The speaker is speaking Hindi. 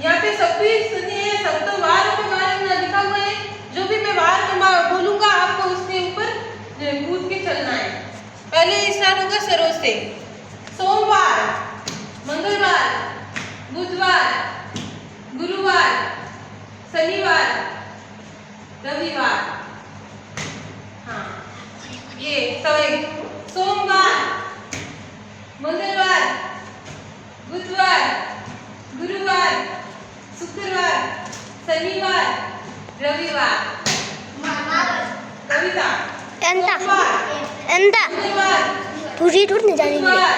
यहाँ पे सब भी सुनिए, सब तो वार पे वार लिखा हुआ है। जो भी मैं वार बोलूंगा आपको उसके ऊपर कूद के चलना है। पहले स्टार्ट होगा सरोज से। सोमवार, मंगलवार, बुधवार, गुरुवार, शनिवार, रविवार। हाँ, ये सही। सोमवार, मंगलवार, बुधवार, गुरुवार, शुक्रवार, शनिवार, रविवार। कविता एंता सोमवार, एंता मंगलवार, तुझी टूट नहीं जानी बुधवार,